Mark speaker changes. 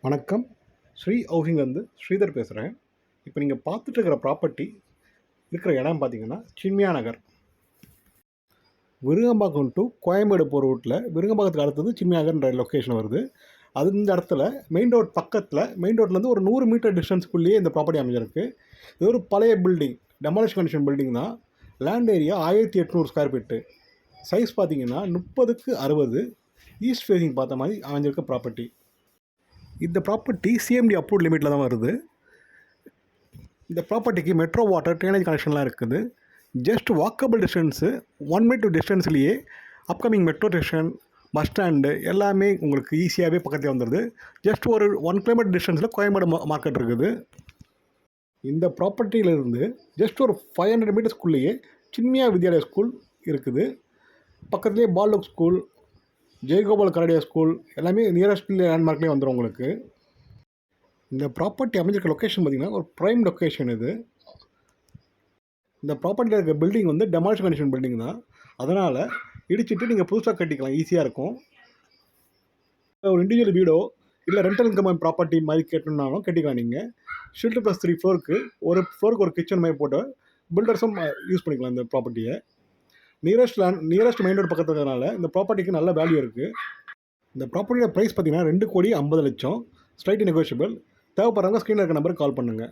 Speaker 1: வணக்கம். ஸ்ரீ ஹவுசிங்லேருந்து ஸ்ரீதர் பேசுகிறேன். இப்போ நீங்கள் பார்த்துட்டு இருக்கிற ப்ராப்பர்ட்டி இருக்கிற இடம் பார்த்தீங்கன்னா, சின்மயா நகர். விருகம்பாக்கம் டு கோயம்பேடு போகிற ரூட்டில் விருகம்பாக்கத்துக்கு அடுத்தது சின்மயா நகர்ன்ற லொக்கேஷன் வருது. அது இந்த இடத்துல மெயின் ரோட் பக்கத்தில், மெயின் ரோட்லேருந்து ஒரு 100 மீட்டர் டிஸ்டன்ஸ்க்குள்ளேயே இந்த ப்ராப்பர்ட்டி அமைஞ்சிருக்கு. இது ஒரு பழைய பில்டிங், டெமாலிஷ் கண்டிஷன் பில்டிங் தான். Land area 1800 square feet. Size பார்த்தீங்கன்னா 30க்கு 60, ஈஸ்ட் ஃபேஸிங் பார்த்த மாதிரி அமைஞ்சிருக்க ப்ராப்பர்ட்டி. இந்த ப்ராப்பர்ட்டி சிஎம்டி அப்ரூவ்ட் லிமிட்டில் தான் வருது. இந்த ப்ராப்பர்ட்டிக்கு மெட்ரோ வாட்டர் ட்ரைனேஜ் கனெக்ஷன்லாம் இருக்குது. ஜஸ்ட் வாக்கபிள் டிஸ்டன்ஸு 1 மீட்டர் டிஸ்டன்ஸ்லேயே upcoming metro station, bus stand எல்லாமே உங்களுக்கு ஈஸியாகவே பக்கத்தில் வந்துடுது. ஜஸ்ட் ஒரு 1 கிலோமீட்டர் டிஸ்டன்ஸில் கோயம்பேடு மார்க்கெட் இருக்குது. இந்த ப்ராப்பர்ட்டியிலேருந்து ஜஸ்ட் ஒரு 500 மீட்டர்ஸ்க்குள்ளேயே சின்மயா வித்யாலயா ஸ்கூல் இருக்குது. பக்கத்துலேயே பாலோக் ஸ்கூல், ஜெயகோபால் கரடியா ஸ்கூல் எல்லாமே நியரஸ்ட் லேண்ட்மார்க்லேயே வந்துடும் உங்களுக்கு. இந்த ப்ராப்பர்ட்டி அமைஞ்சிருக்க லொக்கேஷன் பார்த்திங்கன்னா ஒரு ப்ரைம் லொக்கேஷன் இது. இந்த ப்ராப்பர்ட்டியில் இருக்க பில்டிங் வந்து டெமாலிஷ் கண்டிஷன் பில்டிங் தான். அதனால் இடிச்சிட்டு நீங்கள் புதுசாக கட்டிக்கலாம், ஈஸியாக இருக்கும். ஒரு இண்டிவிஜுவல் வீடோ இல்லை ரெண்டல் இன்கம் ப்ராப்பர்ட்டி மாதிரி கேட்டணுன்னாலும் கட்டிக்கலாம். நீங்கள் ஷில்டர் ப்ளஸ் 3 ஃப்ளோருக்கு ஒரு ஃப்ளோருக்கு ஒரு கிச்சன் மாதிரி போட்டு பில்டர்ஸும் யூஸ் பண்ணிக்கலாம் இந்த ப்ராப்பர்ட்டியை. நியரஸ்ட் மெயின் ரோடு பக்கத்தில் இருக்கிறதுனால இந்த ப்ராப்பர்ட்டிக்கு நல்ல வேல்யூ இருக்குது. இந்த ப்ராப்பர்ட்டியோட ப்ரைஸ் பார்த்தீங்கன்னா 2,50,00,000. Slightly negotiable. தேவைப்படுறவங்க ஸ்க்ரீனில் இருக்க நம்பருக்கு கால் பண்ணுங்கள்.